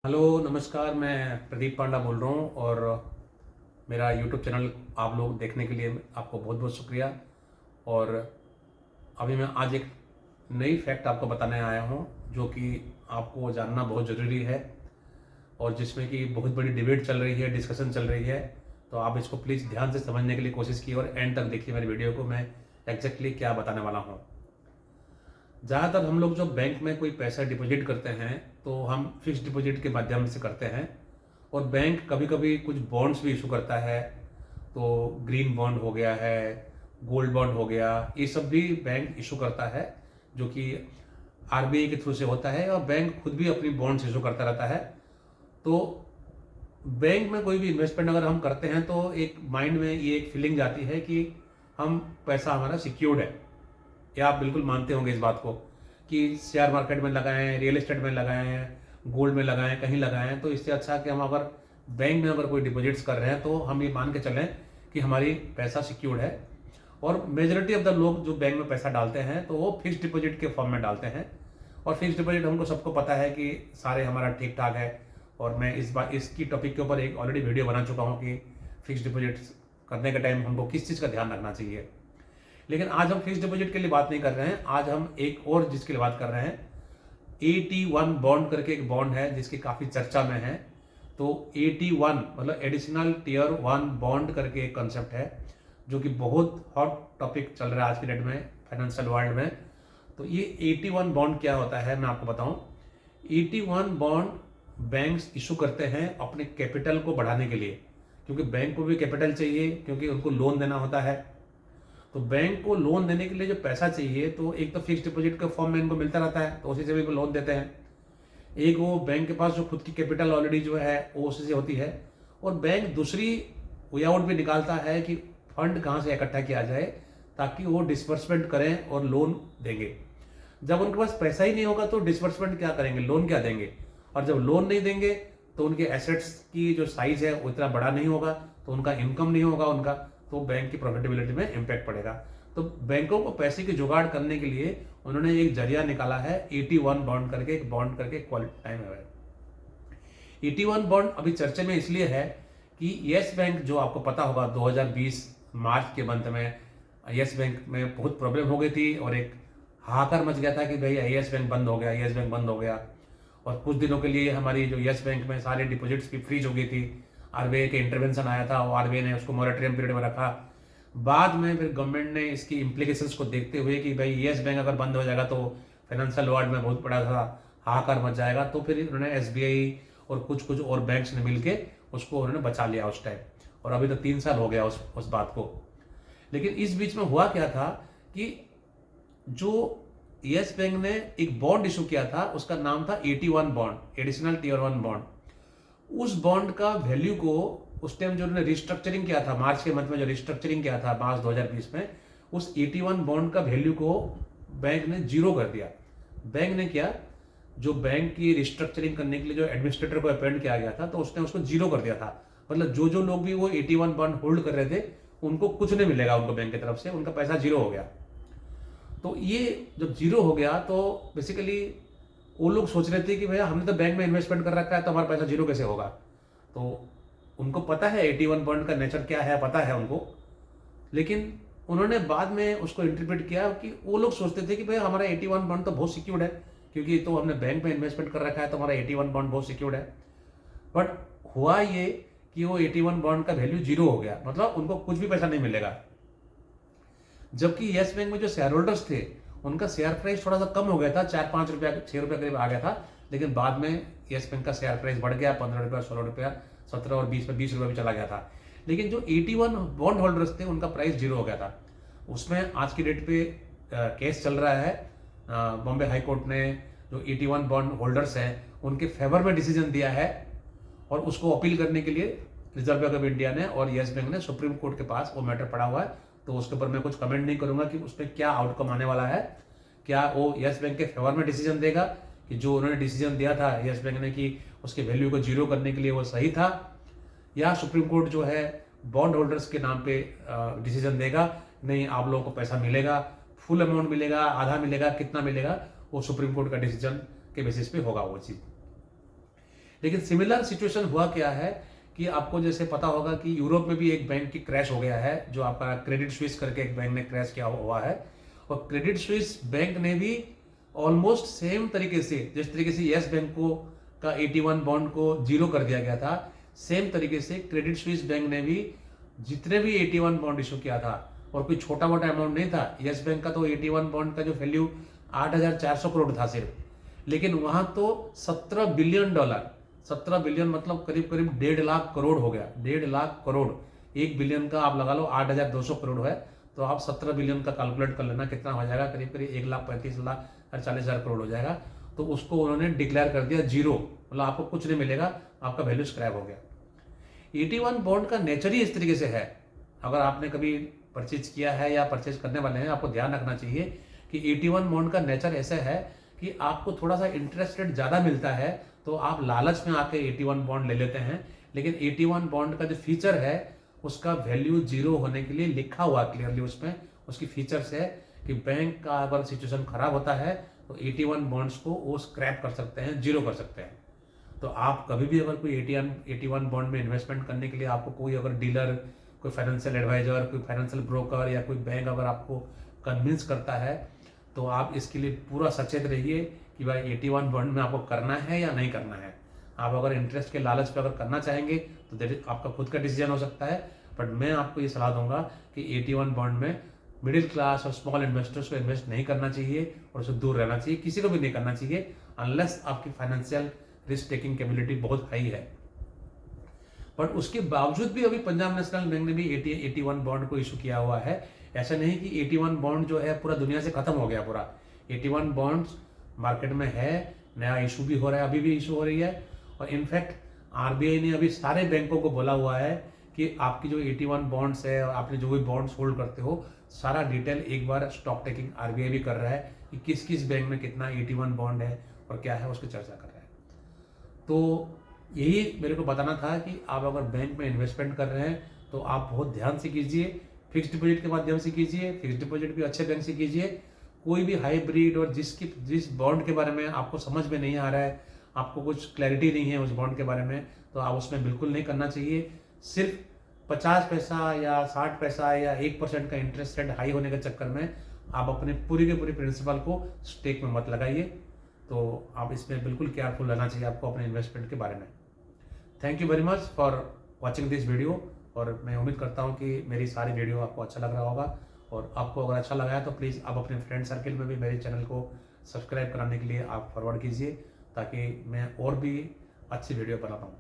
Hello नमस्कार, मैं प्रदीप पांडा बोल रहा हूँ और मेरा यूट्यूब चैनल आप लोग देखने के लिए आपको बहुत बहुत शुक्रिया। और अभी मैं आज एक नई फैक्ट आपको बताने आया हूँ जो कि आपको जानना बहुत ज़रूरी है और जिसमें कि बहुत बड़ी डिबेट चल रही है, डिस्कशन चल रही है। तो आप इसको प्लीज़ ध्यान से समझने के लिए कोशिश की और एंड तक देखिए मेरी वीडियो को, मैं एग्जैक्टली क्या बताने वाला हूँ। ज़्यादातर हम लोग जो बैंक में कोई पैसा डिपॉजिट करते हैं तो हम फिक्स डिपॉजिट के माध्यम से करते हैं और बैंक कभी कभी कुछ बॉन्ड्स भी इशू करता है। तो ग्रीन बॉन्ड हो गया है, गोल्ड बॉन्ड हो गया, ये सब भी बैंक इशू करता है जो कि आरबीआई के थ्रू से होता है और बैंक खुद भी अपनी बॉन्ड्स इशू करता रहता है। तो बैंक में कोई भी इन्वेस्टमेंट अगर हम करते हैं तो एक माइंड में ये एक फीलिंग जाती है कि हम पैसा हमारा सिक्योर्ड है। या आप बिल्कुल मानते होंगे इस बात को कि शेयर मार्केट में लगाएं, रियल एस्टेट में लगाएं, गोल्ड में लगाएं, कहीं लगाएं, तो इससे अच्छा कि हम अगर बैंक में अगर कोई डिपॉजिट्स कर रहे हैं तो हम ये मान के चलें कि हमारी पैसा सिक्योर्ड है। और मेजोरिटी ऑफ द लोग जो बैंक में पैसा डालते हैं तो वो फिक्स डिपॉजिट के फॉर्म में डालते हैं। और फिक्स डिपॉजिट हमको सबको पता है कि सारे हमारा ठीक ठाक है। और मैं इस बार इसकी टॉपिक के ऊपर एक ऑलरेडी वीडियो बना चुका हूँ कि फिक्स डिपॉजिट करने के टाइम हमको किस चीज़ का ध्यान रखना चाहिए। लेकिन आज हम फिक्स डिपॉजिट के लिए बात नहीं कर रहे हैं, आज हम एक और जिसके लिए बात कर रहे हैं। AT1 बॉन्ड करके एक बॉन्ड है जिसकी काफ़ी चर्चा में है। तो AT1 मतलब एडिशनल टीयर 1 बॉन्ड करके एक कंसेप्ट है जो कि बहुत हॉट टॉपिक चल रहा है आज की डेट में फाइनेंशियल वर्ल्ड में। तो ये AT1 बॉन्ड क्या होता है मैं आपको बताऊं। AT1 बॉन्ड बैंक्स इशू करते हैं अपने कैपिटल को बढ़ाने के लिए, क्योंकि बैंक को भी कैपिटल चाहिए क्योंकि उनको लोन देना होता है। तो बैंक को लोन देने के लिए जो पैसा चाहिए तो एक तो फिक्स डिपॉजिट के फॉर्म में इनको मिलता रहता है तो उसी से भी वो लोन देते हैं। एक वो बैंक के पास जो खुद की कैपिटल ऑलरेडी जो है वो उसी से होती है। और बैंक दूसरी वे आउट भी निकालता है कि फंड कहाँ से इकट्ठा किया जाए ताकि वो डिस्बर्समेंट करें और लोन देंगे। जब उनके पास पैसा ही नहीं होगा तो डिस्बर्समेंट क्या करेंगे, लोन क्या देंगे। और जब लोन नहीं देंगे तो उनके एसेट्स की जो साइज है वो इतना बड़ा नहीं होगा, तो उनका इनकम नहीं होगा उनका, तो बैंक की प्रॉफिटेबिलिटी में इम्पैक्ट पड़ेगा। तो बैंकों को पैसे की जुगाड़ करने के लिए उन्होंने एक जरिया निकाला है AT1 बॉन्ड करके, एक बॉन्ड करके क्वालिटी टाइम है। AT1 बॉन्ड अभी चर्चे में इसलिए है कि येस बैंक जो आपको पता होगा 2020 मार्च के मंथ में येस बैंक में बहुत प्रॉब्लम हो गई थी और एक हाहाकार मच गया था कि भाई येस बैंक बंद हो गया, येस बैंक बंद हो गया। और कुछ दिनों के लिए हमारी जो येस बैंक में सारी डिपॉजिट्स भी फ्रीज हो गई थी। आरबीआई के इंटरवेंशन आया था और आरबीआई ने उसको मॉरेटोरियम पीरियड में रखा। बाद में फिर गवर्नमेंट ने इसकी इम्प्लीकेशंस को देखते हुए कि भाई येस बैंक अगर बंद हो जाएगा तो फाइनेंशियल वर्ल्ड में बहुत बड़ा सा हाहाकार मच जाएगा, तो फिर उन्होंने SBI और कुछ कुछ और बैंक्स ने मिलके उसको उन्होंने बचा लिया उस टाइम। और अभी तो 3 साल हो गया उस बात को। लेकिन इस बीच में हुआ क्या था कि जो येस बैंक ने एक बॉन्ड इशू किया था उसका नाम था AT1 bond, additional tier 1 bond. उस बॉन्ड का वैल्यू को उस टाइम जो उन्होंने रिस्ट्रक्चरिंग किया था, मार्च के मंथ में जो रिस्ट्रक्चरिंग किया था मार्च 2020 में, उस AT1 बॉन्ड का वैल्यू को बैंक ने जीरो कर दिया। बैंक ने क्या, जो बैंक की रिस्ट्रक्चरिंग करने के लिए जो एडमिनिस्ट्रेटर को अपॉइंट किया गया था तो उसने उसको जीरो कर दिया था। मतलब जो जो लोग भी वो AT1 बॉन्ड होल्ड कर रहे थे उनको कुछ नहीं मिलेगा, उनको बैंक की तरफ से उनका पैसा जीरो हो गया। तो ये जब जीरो हो गया तो बेसिकली वो लोग सोच रहे थे कि भैया हमने तो बैंक में इन्वेस्टमेंट कर रखा है तो हमारा पैसा जीरो कैसे होगा। तो उनको पता है AT1 बॉन्ड का नेचर क्या है, पता है उनको। लेकिन उन्होंने बाद में उसको इंटरप्रेट किया कि वो लोग सोचते थे कि भाई हमारा AT1 बॉन्ड तो बहुत सिक्योर्ड है क्योंकि तो हमने बैंक में इन्वेस्टमेंट कर रखा है तो हमारा AT1 बॉन्ड बहुत सिक्योर्ड है। बट हुआ ये कि वो AT1 बॉन्ड का वैल्यू जीरो हो गया, मतलब उनको कुछ भी पैसा नहीं मिलेगा। जबकि येस बैंक में जो शेयर होल्डर्स थे उनका शेयर प्राइस थोड़ा सा कम हो गया था, 4-5 रुपया 6 रुपया करीब आ गया था। लेकिन बाद में येस बैंक का शेयर प्राइस बढ़ गया, 15 रुपया, 16 रुपया, 17 और 20 में 20 रुपया भी चला गया था। लेकिन जो AT1 बॉन्ड होल्डर्स थे उनका प्राइस जीरो हो गया था। उसमें आज की डेट पे केस चल रहा है। बॉम्बे हाई कोर्ट ने जो AT1 बॉन्ड होल्डर्स हैं उनके फेवर में डिसीजन दिया है और उसको अपील करने के लिए रिजर्व बैंक ऑफ इंडिया ने और येस बैंक ने सुप्रीम कोर्ट के पास वो मैटर पड़ा हुआ है। तो उसके ऊपर मैं कुछ कमेंट नहीं करूंगा कि उस पर क्या आउटकम आने वाला है। क्या वो येस बैंक के फेवर में डिसीजन देगा कि जो उन्होंने डिसीजन दिया था येस बैंक ने कि उसके वैल्यू को जीरो करने के लिए वो सही था, या सुप्रीम कोर्ट जो है बॉन्ड होल्डर्स के नाम पे डिसीजन देगा नहीं आप लोगों को पैसा मिलेगा, फुल अमाउंट मिलेगा, आधा मिलेगा, कितना मिलेगा, वो सुप्रीम कोर्ट का डिसीजन के बेसिस पे होगा वो चीज। लेकिन सिमिलर सिचुएशन हुआ क्या है कि आपको जैसे पता होगा कि यूरोप में भी एक बैंक की क्रैश हो गया है, जो आपका क्रेडिट स्विस करके एक बैंक ने क्रैश किया हुआ है। और क्रेडिट स्विस बैंक ने भी ऑलमोस्ट सेम तरीके से, जिस तरीके से येस बैंक को का 81 बॉन्ड को जीरो कर दिया गया था, सेम तरीके से क्रेडिट स्विस बैंक ने भी जितने भी 81 बॉन्ड इशू किया था, और कोई छोटा मोटा अमाउंट नहीं था। येस बैंक का तो 81 बॉन्ड का जो वैल्यू 8,400 करोड़ था सिर्फ, लेकिन वहां तो $17 बिलियन, 17 बिलियन मतलब करीब करीब 1.5 लाख करोड़ हो गया। 1.5 लाख करोड़, 1 बिलियन का आप लगा लो 8,200 करोड़ है, तो आप 17 बिलियन का कैलकुलेट कर लेना कितना हो जाएगा, करीब करीब 1,35,40,000 करोड़ हो जाएगा। तो उसको उन्होंने डिक्लेयर कर दिया जीरो, मतलब आपको कुछ नहीं मिलेगा, आपका वैल्यू स्क्रैप हो गया। 81 बॉन्ड का नेचर ही इस तरीके से है। अगर आपने कभी परचेज किया है या परचेज करने वाले हैं, आपको ध्यान रखना चाहिए कि 81 बॉन्ड का नेचर ऐसा है कि आपको थोड़ा सा इंटरेस्ट रेट ज़्यादा मिलता है, तो आप लालच में आके 81 बॉन्ड ले लेते हैं। लेकिन 81 बॉन्ड का जो फीचर है, उसका वैल्यू जीरो होने के लिए लिखा हुआ क्लियरली, उसमें उसकी फीचर्स है कि बैंक का अगर सिचुएशन खराब होता है तो 81 बॉन्ड्स को वो स्क्रैप कर सकते हैं, जीरो कर सकते हैं। तो आप कभी भी अगर कोई 81 बॉन्ड में इन्वेस्टमेंट करने के लिए आपको कोई अगर डीलर, कोई फाइनेंशियल एडवाइजर, कोई फाइनेंशियल ब्रोकर या कोई बैंक अगर आपको कन्विंस करता है, तो आप इसके लिए पूरा सचेत रहिए कि भाई 81 बॉन्ड में आपको करना है या नहीं करना है। आप अगर इंटरेस्ट के लालच पे अगर करना चाहेंगे तो आपका खुद का डिसीजन हो सकता है, बट मैं आपको ये सलाह दूंगा कि 81 बॉन्ड में मिडिल क्लास और स्मॉल इन्वेस्टर्स को इन्वेस्ट नहीं करना चाहिए और उससे दूर रहना चाहिए, किसी को भी नहीं करना चाहिए अनलेस आपकी फाइनेंशियल रिस्क टेकिंग कैपेबिलिटी बहुत हाई है। बट उसके बावजूद भी अभी पंजाब नेशनल बैंक ने भी 81 बॉन्ड को इशू किया हुआ है। ऐसा नहीं कि 81 बॉन्ड जो है पूरा दुनिया से खत्म हो गया पूरा। 81 बॉन्ड्स मार्केट में है, नया इशू भी हो रहा है, अभी भी इशू हो रही है। और इनफैक्ट आरबीआई ने अभी सारे बैंकों को बोला हुआ है कि आपकी जो 81 बॉन्ड्स है और आपने जो भी बॉन्ड्स होल्ड करते हो, सारा डिटेल एक बार स्टॉक टेकिंग आरबीआई भी कर रहा है कि किस किस बैंक में कितना 81 बॉन्ड है और क्या है, उसकी चर्चा कर रहा है। तो यही मेरे को बताना था कि आप अगर बैंक में इन्वेस्टमेंट कर रहे हैं तो आप बहुत ध्यान से कीजिए, फिक्स्ड डिपॉजिट के माध्यम से कीजिए, फिक्स्ड डिपॉजिट भी अच्छे बैंक से कीजिए। कोई भी हाइब्रिड और जिस बॉन्ड के बारे में आपको समझ में नहीं आ रहा है, आपको कुछ क्लैरिटी नहीं है उस बॉन्ड के बारे में, तो आप उसमें बिल्कुल नहीं करना चाहिए। सिर्फ 50 पैसा या 60 पैसा या 1% का इंटरेस्ट रेट हाई होने के चक्कर में आप अपने पूरी के पूरी प्रिंसिपल को स्टेक में मत लगाइए। तो आप इसमें बिल्कुल केयरफुल रहना चाहिए आपको अपने इन्वेस्टमेंट के बारे में। Thank you very much for watching this video, और मैं उम्मीद करता हूँ कि मेरी सारी वीडियो आपको अच्छा लग रहा होगा। और आपको अगर अच्छा लगा है तो प्लीज़ आप अपने फ्रेंड सर्किल में भी मेरे चैनल को सब्सक्राइब कराने के लिए आप फॉरवर्ड कीजिए, ताकि मैं और भी अच्छी वीडियो बना पाऊँ।